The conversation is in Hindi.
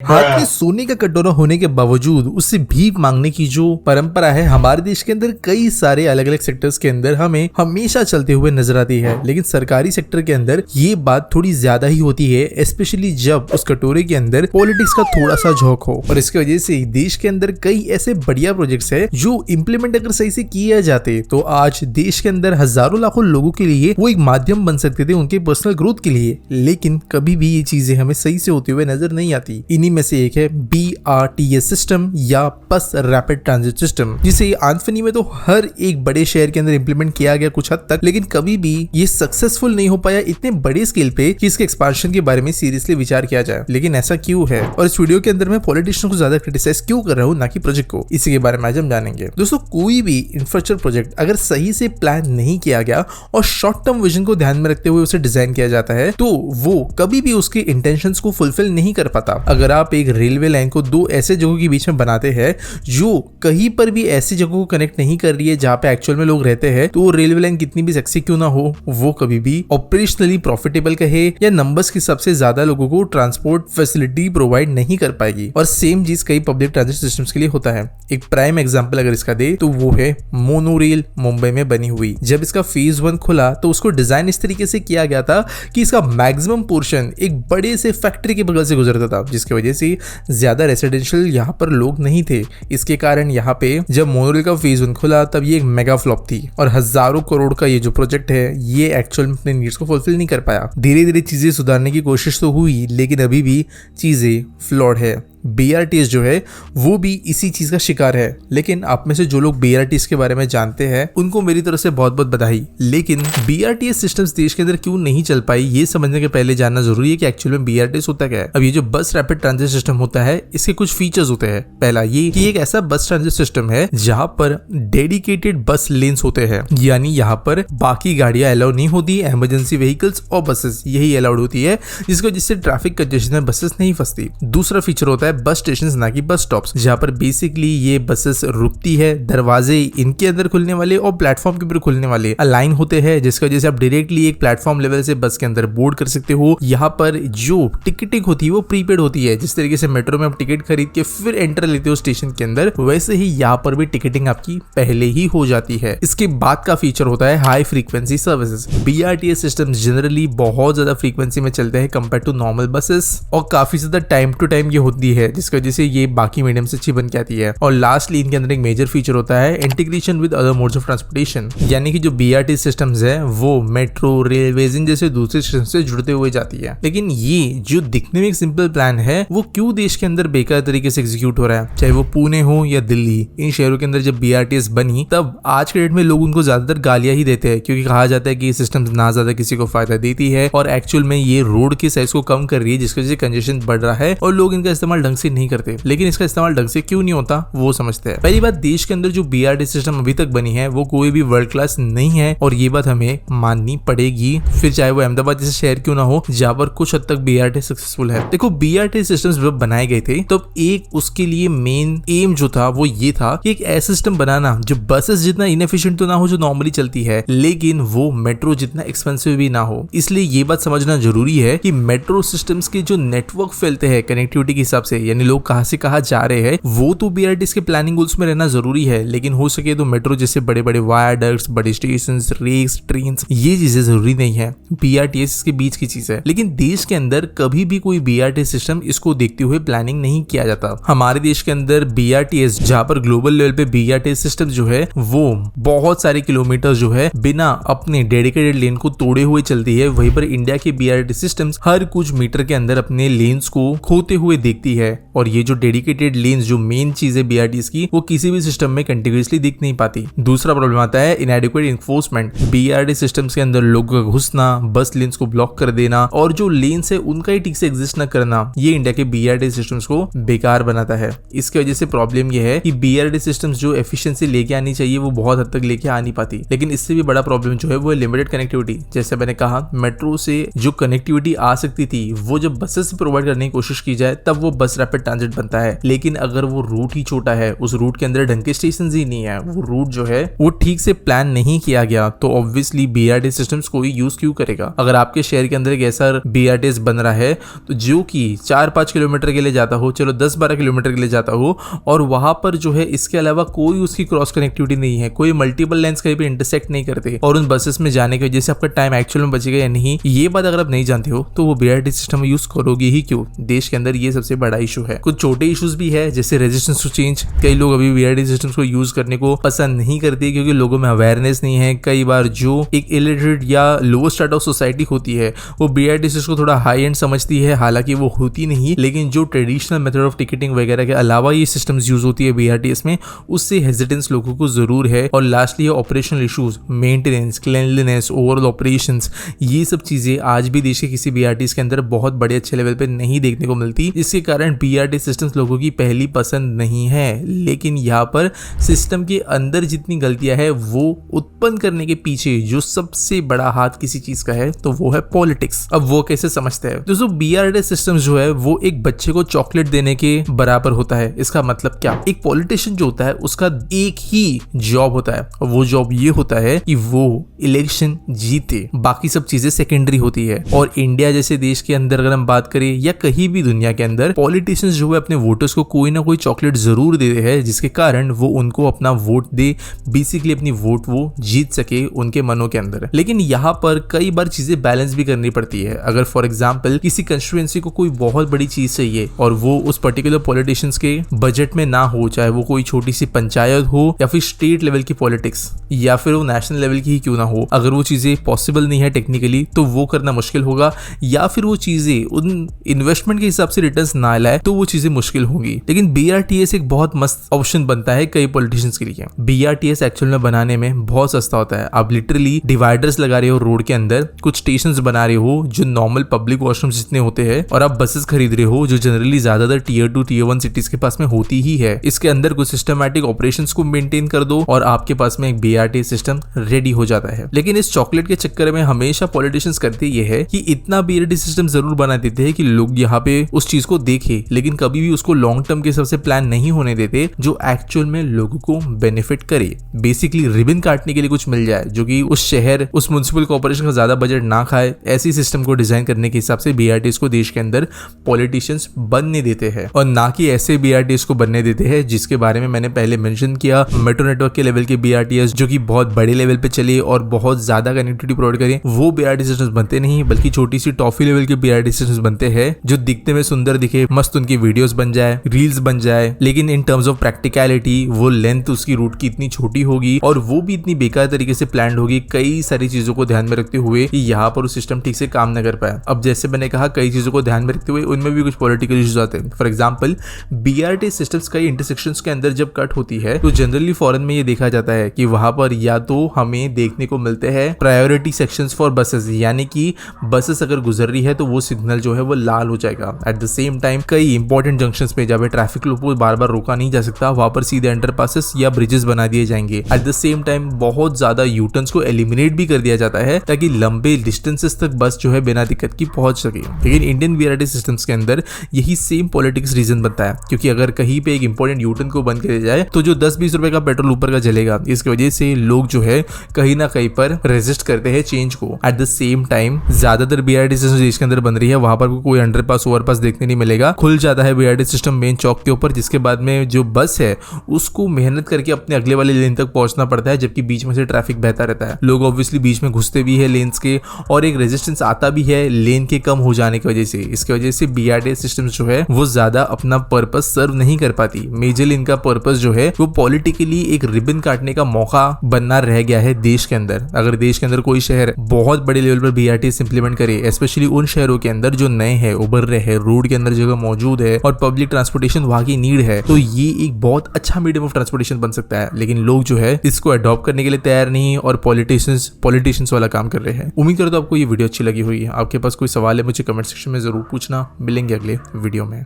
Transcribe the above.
हाथ में सोने का कटोरा होने के बावजूद उससे भीख मांगने की जो परंपरा है हमारे देश के अंदर कई सारे अलग अलग सेक्टर्स के अंदर हमें हमेशा चलते हुए नजर आती है। लेकिन सरकारी सेक्टर के अंदर ये बात थोड़ी ज्यादा ही होती है, स्पेशली जब उस कटोरे के अंदर पॉलिटिक्स का थोड़ा सा झोंक हो। और इसकी वजह से देश के अंदर कई ऐसे बढ़िया प्रोजेक्ट्स है जो इम्प्लीमेंट अगर सही से किए जाते तो आज देश के अंदर हजारों लाखों लोगों के लिए वो एक माध्यम बन सकते थे उनके पर्सनल ग्रोथ के लिए। लेकिन कभी भी ये चीजें हमें सही से होते हुए नजर नहीं आती। इन्हीं में से एक है BRTS सिस्टम या बस रैपिड ट्रांजिट सिस्टम, जिसे आंफनी में तो हर एक बड़े शहर के अंदर इंप्लीमेंट किया गया कुछ हद तक, लेकिन कभी भी ये सक्सेसफुल नहीं हो पाया इतने बड़े स्केल पे कि इसके एक्सपांशन के बारे में सीरियसली विचार किया जाए। लेकिन ऐसा क्यों है और इस वीडियो के अंदर मैं पॉलिटिशियन को ज्यादा क्रिटिसाइज क्यों कर रहा हूँ ना कि प्रोजेक्ट को, इसी के बारे में आज हम जानेंगे। दोस्तों, कोई भी इंफ्रास्ट्रक्चर प्रोजेक्ट अगर सही से प्लान नहीं किया गया और शॉर्ट टर्म विजन को ध्यान में रखते हुए उसे डिजाइन किया जाता है तो वो कभी भी उसके इंटेंशंस को फुलफिल नहीं कर पाता। अगर आप एक रेलवे लाइन को दो ऐसे जगहों के बीच में बनाते हैं जो कहीं पर भी ऐसी जगहों को कनेक्ट नहीं कर रही है जहां पे एक्चुअल में लोग रहते हैं, तो रेलवे लाइन कितनी भी सेक्सी क्यों ना हो, वो कभी भी ऑपरेशनली प्रॉफिटेबल कहे या नंबर्स के सबसे ज्यादा लोगों को ट्रांसपोर्ट फैसिलिटी प्रोवाइड नहीं कर पाएगी। और सेम चीज कई पब्लिक ट्रांजिट सिस्टम्स के लिए होता है। एक प्राइम एग्जांपल अगर इसका दे तो वो है मोनो रेल मुंबई में बनी हुई। जब इसका फेज 1 खुला तो उसको डिजाइन इस तरीके से किया गया था कि इसका मैक्सिमम पोर्शन एक बड़े से फैक्ट्री के बगल से गुजरता था, जिसकी वजह से ज्यादा रेसिडेंशियल यहाँ पर लोग नहीं थे। इसके कारण यहाँ पे जब मोनोरेल का फेज 1 खुला तब ये एक मेगा फ्लॉप थी और हजारों करोड़ का ये जो प्रोजेक्ट है ये एक्चुअल में अपने नीड्स को फुलफिल नहीं कर पाया। धीरे धीरे चीजें सुधारने की कोशिश तो हुई लेकिन अभी भी चीजें फ्लॉड है। BRTS जो है वो भी इसी चीज का शिकार है। लेकिन आप में से जो लोग BRTS के बारे में जानते हैं उनको मेरी तरफ से बहुत बहुत बधाई। लेकिन BRTS सिस्टम्स देश के अंदर क्यों नहीं चल पाई ये समझने के पहले जानना जरूरी है कि एक्चुअल में BRTS होता क्या है। अब ये जो बस रैपिड ट्रांजिट सिस्टम होता है इसके कुछ फीचर्स होते हैं। पहला ये कि एक ऐसा बस ट्रांजिट सिस्टम है जहां पर डेडिकेटेड बस लेन्स होते हैं, यानी यहाँ पर बाकी गाड़ियां अलाउ नहीं होती, इमरजेंसी व्हीकल्स और बसेस यही अलाउड होती है, जिसको जिससे ट्रैफिक कंजेशन में बसेस नहीं फंसती। दूसरा फीचर होता है बस स्टेशंस ना कि बस स्टॉप्स, जहां पर बेसिकली ये बसेस रुकती है। दरवाजे इनके अंदर खुलने वाले और प्लेटफॉर्म के ऊपर खुलने वाले अलाइन होते हैं, जिसकी वजह से आप डायरेक्टली एक प्लेटफॉर्म लेवल से बस के अंदर बोर्ड कर सकते हो। यहाँ पर जो टिकटिंग होती है वो प्रीपेड होती है। जिस तरीके से मेट्रो में आप टिकट खरीद के फिर एंटर लेते हो स्टेशन के अंदर, वैसे ही यहाँ पर भी टिकटिंग आपकी पहले ही हो जाती है। इसके बाद का फीचर होता है high frequency services. BRTS system generally बहुत ज्यादा फ्रीक्वेंसी में चलते हैं कंपेयर टू नॉर्मल बसेस और काफी ज्यादा टाइम टू टाइम ये होती है, जिसकी वजह से ये बाकी मीडियम से अच्छी बन के आती है। और लास्टली इनके अंदर एक मेजर फीचर होता है integration with other modes of transportation, यानी कि जो BRTS सिस्टम्स है वो मेट्रो, रेलवेज इन जैसे दूसरे सिस्टम से जुड़ते हुए जाती है। लेकिन ये जो दिखने में एक सिंपल प्लान है वो क्यों देश के अंदर बेकार तरीके से एग्जीक्यूट हो रहा है, चाहे वो पुणे हो या दिल्ली। इन शहरों के अंदर जब BRTS बनी तब आज के डेट में लोग उनको ज्यादातर गालियां ही देते हैं, क्योंकि कहा जाता है कि ये सिस्टम ना ज्यादा किसी को फायदा देती है और एक्चुअल में ये रोड के साइज को कम कर रही है, जिसकी वजह से कंजेशन बढ़ रहा है और लोग इनका इस्तेमाल ढंग से नहीं करते। लेकिन इसका इस्तेमाल ढंग से क्यों नहीं होता वो समझते हैं। पहली बात, देश के अंदर जो BRTS सिस्टम अभी तक बनी है वो कोई भी वर्ल्ड क्लास नहीं है और ये बात हमें माननी पड़ेगी, फिर चाहे वो अहमदाबाद जैसे शहर क्यों ना हो जहां पर कुछ हद तक BRTS सक्सेसफुल है। देखो, BRTS सिस्टम्स जब बनाए गए थे तब एक उसके लिए मेन एम जो था वो ये था कि एक ऐसा सिस्टम बनाना जो बसेस जितना इनएफिशिएंट तो ना हो जो नॉर्मली चलती है, लेकिन वो मेट्रो जितना एक्सपेंसिव भी ना हो। इसलिए ये बात समझना जरूरी है कि मेट्रो सिस्टम्स के जो नेटवर्क फैलते हैं कनेक्टिविटी के हिसाब से, यानी लोग कहां से कहां जा रहे हैं, वो तो BRTS के प्लानिंग गोल्स में रहना जरूरी है। लेकिन हो सके तो मेट्रो जैसे बड़े बड़े वायरडक्ट्स, बड़े स्टेशन, रेक्स, ट्रेन, ये चीजें जरूरी नहीं है। BRTS के बीच की चीज है। लेकिन देश के अंदर कभी भी कोई BRTS सिस्टम इसको देखते हुए प्लानिंग नहीं किया जाता। हमारे देश के अंदर BRTS, जहां पर ग्लोबल लेवल पे BRTS सिस्टम जो है वो बहुत सारे किलोमीटर जो है बिना अपने डेडिकेटेड लेन को तोड़े हुए चलती है, वहीं पर इंडिया के BRTS सिस्टम्स हर कुछ मीटर के अंदर अपने लेन्स को खोते हुए देखती है। और ये जो डेडिकेटेड लेन्स जो मेन चीज है BRTS की, वो किसी भी सिस्टम में कंटिन्यूअसली दिख नहीं पाती। दूसरा प्रॉब्लम आता है इनएडिक्वेट इन्फोर्समेंट। BRTS सिस्टम्स के अंदर लोगों का घुसना, बस लेन्स को ब्लॉक कर देना और जो लेन्स है उनका ही ठीक से एग्जिस्ट न करना, ये इंडिया के BRTS सिस्टम्स को बेकार बनाता है। इसकी वजह से प्रॉब्लम ये है कि BRTS सिस्टम्स जो एफिशिएंसी लेके आनी चाहिए वो बहुत हद तक लेके आ नहीं पाती। लेकिन इससे भी बड़ा प्रॉब्लम जो है वो है लिमिटेड कनेक्टिविटी। जैसे मैंने कहा, मेट्रो से जो कनेक्टिविटी आ सकती थी वो जब बसेस से प्रोवाइड करने की कोशिश की जाए तब वो बस रैपिड ट्रांजिट बनता है। लेकिन अगर वो रूट ही छोटा है, उस रूट के अंदर ढंग के स्टेशन ही नहीं है, वो रूट जो है वो ठीक से प्लान नहीं किया गया, तो ऑब्वियसली BRT सिस्टम्स कोई यूज क्यों करेगा। अगर आपके शहर के अंदर एक ऐसा BRTS बन रहा है तो जो कि 4-5 किलोमीटर के लिए जाता हो, चलो 10-12 किलोमीटर के लिए जाता हो, और वहां पर जो है इसके अलावा कोई उसकी क्रॉस कनेक्टिविटी नहीं है, कोई मल्टीपल लाइंस कहीं पे इंटरसेक्ट नहीं करते, और उन बसेस में जाने की वजह से आपका टाइम एक्चुअल में बचेगा या नहीं, ये बात अगर आप नहीं जानते हो तो वो BRT सिस्टम यूज करोगे ही क्यों। देश के अंदर ये सबसे बड़ा इशू है। कुछ छोटे इश्यूज भी है, जैसे रेजिस्टेंस टू चेंज। कई लोग अभी BRT सिस्टम्स को यूज करने को पसंद नहीं करते क्योंकि लोगों में अवेयरनेस नहीं है। कई बार जो एक इलिटरेट या लोअर स्टार्ट ऑफ सोसाइटी होती है वो BRT सिस्टम को थोड़ा हाई एंड समझती है, हालांकि वो होती नहीं। लेकिन जो ट्रेडिशनल मेथड ऑफ टिकटिंग वगैरह के अलावा ये सिस्टम्स यूज होती है BRTS में, उससे हेजिटेंस लोगों को जरूर है। और lastly operational issues, maintenance, cleanliness, overall operations, ये सब चीजें आज भी देश के किसी BRTs के अंदर बहुत बड़े अच्छे लेवल पे नहीं देखने को मिलती। इसके कारण BRT सिस्टम्स लोगों की पहली पसंद नहीं है। लेकिन यहाँ पर सिस्टम के अंदर जितनी गलतियां है वो उत्पन्न करने के पीछे जो सबसे बड़ा हाथ किसी चीज का है तो वो है पॉलिटिक्स। अब वो कैसे समझते हैं दोस्तों, BRT सिस्टम जो है वो एक बच्चे को चॉकलेट देने के बराबर होता है। इसका मतलब क्या, एक पॉलिटिशियन जो होता है उसका एक ही जॉब होता है, और वो जॉब ये होता है कि वो इलेक्शन जीते, बाकी सब चीजें सेकेंडरी होती है। और इंडिया जैसे देश के अंदर अगर हम बात करें या कहीं भी दुनिया के अंदर, पॉलिटिशियंस जो है अपने वोटर्स को कोई ना कोई चॉकलेट जरूर देते हैं, जिसके कारण वो उनको अपना वोट दे, बेसिकली अपनी वोट वो जीत सके उनके मनों के अंदर। लेकिन यहाँ पर कई बार चीजें बैलेंस भी करनी पड़ती है। अगर फॉर एग्जाम्पल किसी कंस्टिट्यूएंसी को कोई बहुत बड़ी चीज चाहिए और वो उस पर्टिकुलर पॉलिटिशियंस के बजट में ना हो, चाहे वो कोई छोटी सी पंचायत हो या फिर स्टेट लेवल की पॉलिटिक्स या फिर वो नेशनल लेवल की ही क्यों ना हो, अगर वो चीजें पॉसिबल नहीं है टेक्निकली तो वो करना मुश्किल होगा, या फिर वो चीजें उन इन्वेस्टमेंट के हिसाब से रिटर्न्स ना लाए तो वो चीजें मुश्किल होंगी। लेकिन BRTS एक बहुत मस्त ऑप्शन बनता है कई पॉलिटिशियंस के लिए। BRTS एक्चुअल में बनाने में बहुत सस्ता होता है। आप लिटरली डिवाइडर्स लगा रहे हो रोड के अंदर, कुछ स्टेशंस बना रहे हो जो नॉर्मल पब्लिक वॉशरूम जितने होते हैं, और आप बसेस खरीद रहे हो जो जनरली ज्यादातर Tier 2 Tier 1 सिटीज के पास में होती ही है। इसके अंदर कुछ सिस्टमैटिक ऑपरेशंस को मेंटेन कर दो और आपके पास में एक BRT सिस्टम रेडी हो जाता है। लेकिन इस चॉकलेट के चक्कर में हमेशा पॉलिटिशियंस करते ये है कि इतना BRT सिस्टम जरूर बना देते हैं कि लोग यहाँ पे उस चीज को देखे, लेकिन कभी भी उसको लॉन्ग टर्म के हिसाब से प्लान नहीं होने देते जो एक्चुअल में लोगों को बेनिफिट करे। बेसिकली रिबन काटने के लिए कुछ मिल जाए जो कि उस शहर, उस म्युनिसिपल कॉर्पोरेशन का ज्यादा बजट ना खाए, ऐसी सिस्टम को डिजाइन करने के हिसाब से BRTs को देश के अंदर पॉलिटिशियंस बनने देते हैं, और ना कि ऐसे BRTs को बनने देते हैं जिसके बारे में मैंने पहले मेंशन किया, मेट्रो नेटवर्क के लेवल के BRTs जो कि बहुत बड़े लेवल पे चले और बहुत ज्यादा कनेक्टिविटी प्रोवाइड करें, वो BRT सिस्टम्स बनते नहीं, बल्कि छोटी सी टॉफी लेवल के BRT सिस्टम्स बनते हैं जो दिखने में सुंदर दिखे, मस्त उनकी वीडियोस बन जाए, रील्स बन जाए, लेकिन इन टर्म्स ऑफ प्रैक्टिकलिटी वो लेंथ उसकी रूट की इतनी छोटी होगी और वो भी इतनी बेकार तरीके से प्लान होगी, कई सारी चीजों को ध्यान में रखते हुए कि यहाँ पर उस सिस्टम ठीक से काम न कर पाए। अब जैसे मैंने कहा कई चीजों को ध्यान में रखते हुए उनमें भी कुछ पॉलिटिकल इश्यूज आते हैं। फॉर एग्जाम्पल BRT सिस्टम्स कई इंटरसेक्शंस के अंदर जब कट होती है तो जनरली फॉरेन में ये देखा जाता है कि वहां पर या तो हमें देखने को मिलते हैं प्रायोरिटी सेक्शंस फॉर बसेस, यानी कि बसेस अगर गुजर रही है तो वो सिग्नल जो है वो लाल हो जाएगा। एट द सेम टाइम कई इंपॉर्टेंट जंक्शंस पे जब ट्रैफिक को बार बार रोका नहीं जा सकता, वहां पर सीधे अंडरपासेस या ब्रिजेस बना दिए जाएंगे। एट द सेम टाइम बहुत ज्यादा यूटर्न्स को एलिमिनेट भी कर दिया जाता है ताकि लंबे डिस्टेंसेस तक बस जो है बिना दिक्कत की पहुंच सके। लेकिन इंडियन BRT सिस्टम्स के अंदर यही सेम पॉलिटिक्स रीजन बनता है, क्योंकि अगर कहीं पे एक इंपॉर्टेंट यूटर्न को बंद किया जाए तो जो 10-20 रुपए का पेट्रोल ऊपर का जलेगा, इसकी वजह से लोग जो है कहीं ना कहीं पर रेजिस्ट करते हैं चेंज को। एट द सेम टाइम ज्यादातर BRT सिस्टम देश के अंदर बन रही है, वहां पर कोई अंडरपास ओवरपास देखने नहीं मिलेगा, खुल जाता है BRT सिस्टम मेन चौक के ऊपर, जिसके बाद में जो बस है उसको मेहनत करके अपने अगले वाले लेन तक पहुंचना पड़ता है, जबकि बीच में से ट्रैफिक बहता रहता है। लोग ऑब्वियसली बीच में घुसते भी है लेन्स के, और एक रेजिस्टेंस आता भी है लेन के कम हो जाने की वजह से। इसकी वजह से BRT सिस्टम जो है वो ज्यादा अपना पर्पस सर्व नहीं कर पाती। मेजरली इनका पर्पस जो है वो पॉलिटिकली एक रिबन काटने का मौका बनना रह गया है देश के अंदर। अगर देश के अंदर कोई शहर बहुत बड़े लेवल पर BRTs इंप्लीमेंट करे, स्पेशली उन शहरों के अंदर जो नए हैं, उभर रहे हैं, रोड के अंदर जगह मौजूद है और पब्लिक ट्रांसपोर्टेशन वहां की नीड है, तो ये एक बहुत अच्छा मीडियम ऑफ ट्रांसपोर्टेशन बन सकता है। लेकिन लोग जो है इसको अडॉप्ट करने के लिए तैयार नहीं और पॉलिटिशियंस वाला काम कर रहे हैं। उम्मीद करता हूं आपको ये वीडियो अच्छी लगी हुई है। आपके पास कोई सवाल है मुझे कमेंट सेक्शन में जरूर पूछना। मिलेंगे अगले वीडियो में।